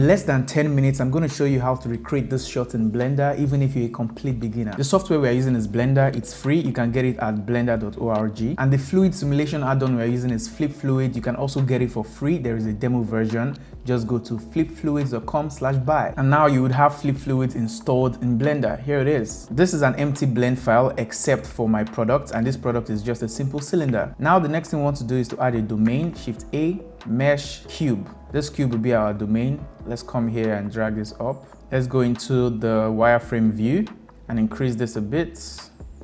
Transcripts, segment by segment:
In less than 10 minutes, I'm going to show you how to recreate this shot in Blender, even if you're a complete beginner. The software we are using is Blender. It's free. You can get it at blender.org. And the fluid simulation add-on we are using is Flip Fluid. You can also get it for free. There is a demo version. Just go to flipfluids.com/buy. And now you would have Flip Fluids installed in Blender. Here it is. This is an empty blend file except for my product, and this product is just a simple cylinder. Now the next thing we want to do is to add a domain. Shift A, mesh cube. This cube will be our domain. Let's come here and drag this up. Let's go into the wireframe view and increase this a bit.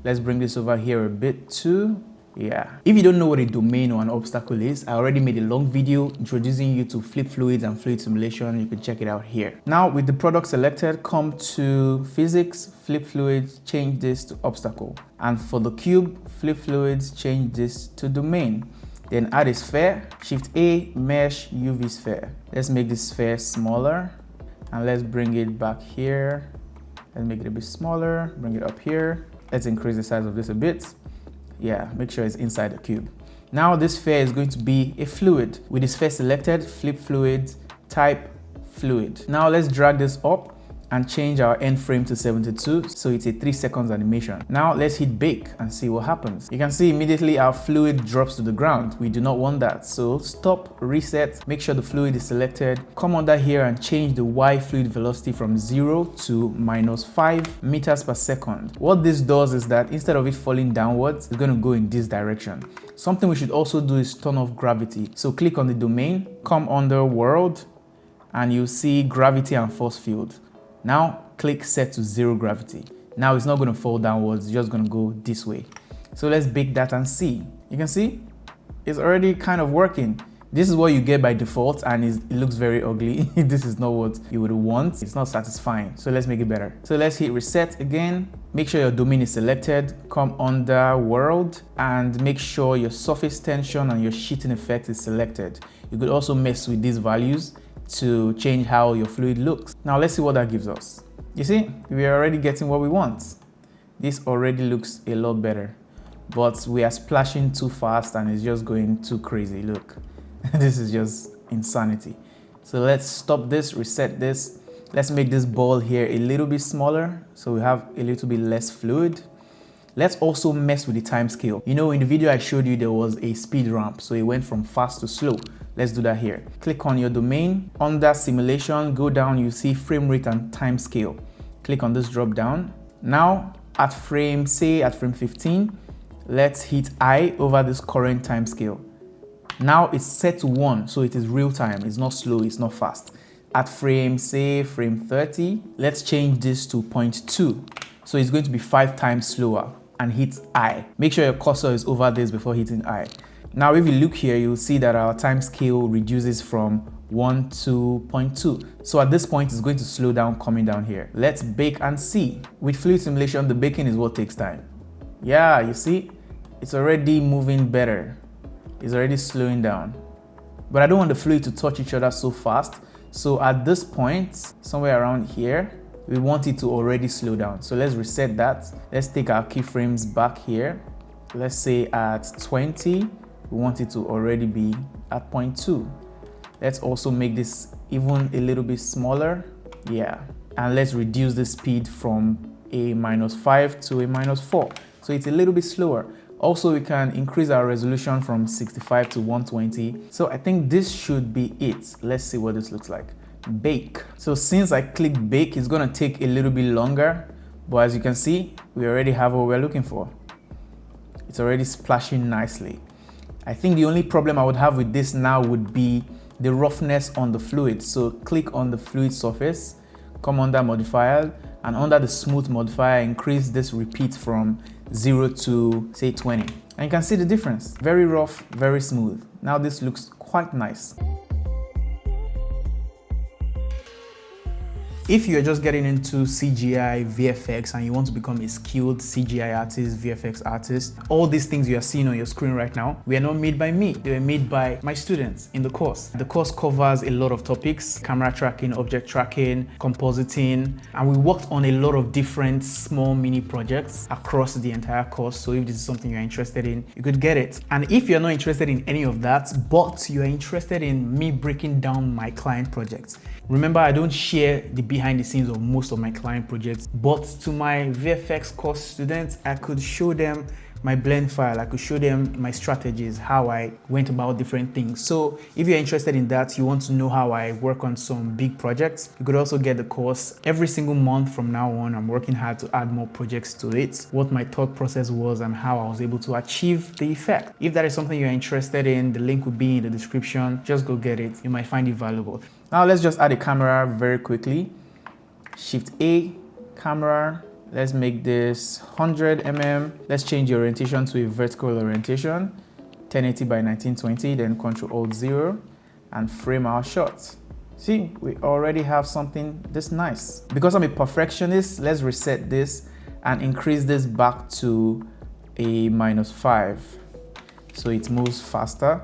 Let's bring this over here a bit too. Yeah. If you don't know what a domain or an obstacle is, I already made a long video introducing you to Flip Fluids and fluid simulation. You can check it out here. Now with the product selected, come to physics, Flip Fluids, change this to obstacle. And for the cube, Flip Fluids, change this to domain. Then add a sphere, Shift A, mesh, UV sphere. Let's make this sphere smaller and let's bring it back here. Let's make it a bit smaller, bring it up here. Let's increase the size of this a bit. Yeah, make sure it's inside the cube. Now this sphere is going to be a fluid. With the sphere selected, Flip Fluid, type fluid. Now let's drag this up and change our end frame to 72, so it's a 3 seconds animation. Now let's hit bake and see what happens. You can see immediately our fluid drops to the ground. We do not want that, so stop, reset, make sure the fluid is selected, come under here and change the Y fluid velocity from 0 to -5 meters per second. What this does is that instead of it falling downwards, it's going to go in this direction. Something we should also do is turn off gravity. So click on the domain, come under world, and you'll see gravity and force field. Now click set to 0 gravity. Now it's not going to fall downwards, it's just going to go this way. So let's bake that and see. You can see it's already kind of working. This is what you get by default and it looks very ugly. This is not what you would want. It's not satisfying. So let's make it better. So let's hit reset again. Make sure your domain is selected. Come under world and make sure your surface tension and your sheeting effect is selected. You could also mess with these values to change how your fluid looks. Now let's see what that gives us. You see, we are already getting what we want. This already looks a lot better, but we are splashing too fast and it's just going too crazy. Look, this is just insanity. So let's stop this, reset this. Let's make this ball here a little bit smaller so we have a little bit less fluid. Let's also mess with the time scale. You know, in the video I showed you, there was a speed ramp, so it went from fast to slow. Let's do that here. Click on your domain. Under simulation, go down, you see frame rate and time scale. Click on this drop down. Now at frame, say at frame 15, let's hit I over this current time scale. Now it's set to 1, so it is real time. It's not slow, it's not fast. At frame, say frame 30, let's change this to 0.2. So it's going to be 5 times slower and hit I. Make sure your cursor is over this before hitting I. Now, if you look here, you'll see that our time scale reduces from 1 to 0.2. So at this point, it's going to slow down coming down here. Let's bake and see. With fluid simulation, the baking is what takes time. Yeah, you see, it's already moving better. It's already slowing down. But I don't want the fluid to touch each other so fast. So at this point, somewhere around here, we want it to already slow down. So let's reset that. Let's take our keyframes back here. Let's say at 20. We want it to already be at 0.2. Let's also make this even a little bit smaller. Yeah. And let's reduce the speed from a -5 to a -4. So it's a little bit slower. Also, we can increase our resolution from 65 to 120. So I think this should be it. Let's see what this looks like. Bake. So since I clicked bake, it's gonna take a little bit longer. But as you can see, we already have what we're looking for. It's already splashing nicely. I think the only problem I would have with this now would be the roughness on the fluid. So click on the fluid surface, come under modifier, and under the smooth modifier, increase this repeat from 0 to say 20. And you can see the difference. Very rough, very smooth. Now this looks quite nice. If you're just getting into CGI, VFX, and you want to become a skilled CGI artist, VFX artist, all these things you are seeing on your screen right now, we are not made by me. They were made by my students in the course. The course covers a lot of topics: camera tracking, object tracking, compositing, and we worked on a lot of different small mini projects across the entire course. So if this is something you're interested in, you could get it. And if you're not interested in any of that, but you're interested in me breaking down my client projects, remember, I don't share the behind the scenes of most of my client projects, but to my VFX course students, I could show them my blend file. I could show them my strategies, how I went about different things. So if you're interested in that, you want to know how I work on some big projects, you could also get the course. Every single month from now on, I'm working hard to add more projects to it, what my thought process was and how I was able to achieve the effect. If that is something you're interested in, the link will be in the description. Just go get it. You might find it valuable. Now let's just add a camera very quickly. Shift A, camera. Let's make this 100 mm. Let's change the orientation to a vertical orientation, 1080 by 1920, then Ctrl-Alt-0 and frame our shot. See, we already have something this nice. Because I'm a perfectionist, let's reset this and increase this back to a -5 so it moves faster.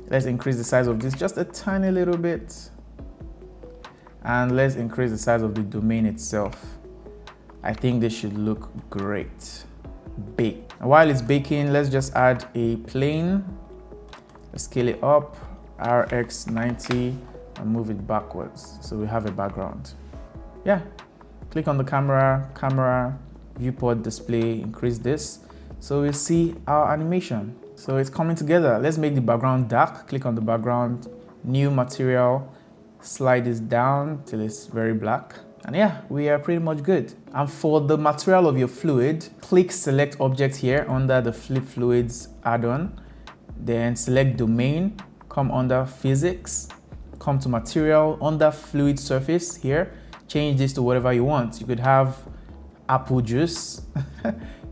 Let's increase the size of this just a tiny little bit, and let's increase the size of the domain itself. I think this should look great. Bake. And while it's baking, let's just add a plane. Let's scale it up, RX 90, and move it backwards so we have a background. Yeah, click on the camera, viewport display, increase this so we see our animation. So it's coming together. Let's make the background dark. Click on the background, new material, slide this down till it's very black. And yeah, we are pretty much good. And for the material of your fluid, click select object here under the Flip Fluids add-on, then select domain, come under physics, come to material, under fluid surface here, change this to whatever you want. You could have apple juice,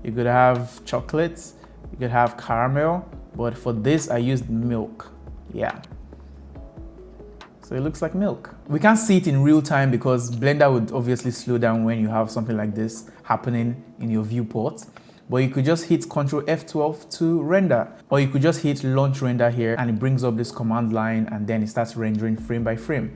you could have chocolate, you could have caramel, but for this I used milk. Yeah. So it looks like milk. We can't see it in real time because Blender would obviously slow down when you have something like this happening in your viewport. But you could just hit Ctrl F12 to render, or you could just hit launch render here and it brings up this command line and then it starts rendering frame by frame.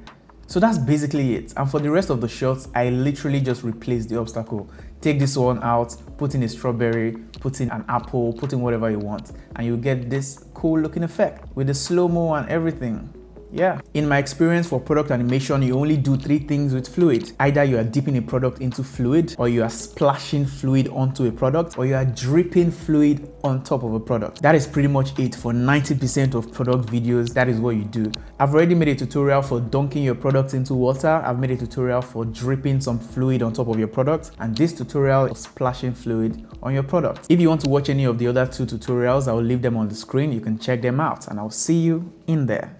So that's basically it. And for the rest of the shots, I literally just replaced the obstacle. Take this one out, put in a strawberry, put in an apple, put in whatever you want, and you get this cool looking effect with the slow-mo and everything. Yeah. In my experience for product animation, you only do 3 things with fluid. Either you are dipping a product into fluid, or you are splashing fluid onto a product, or you are dripping fluid on top of a product. That is pretty much it for 90% of product videos. That is what you do. I've already made a tutorial for dunking your product into water. I've made a tutorial for dripping some fluid on top of your product. And this tutorial is splashing fluid on your product. If you want to watch any of the other 2 tutorials, I will leave them on the screen. You can check them out and I'll see you in there.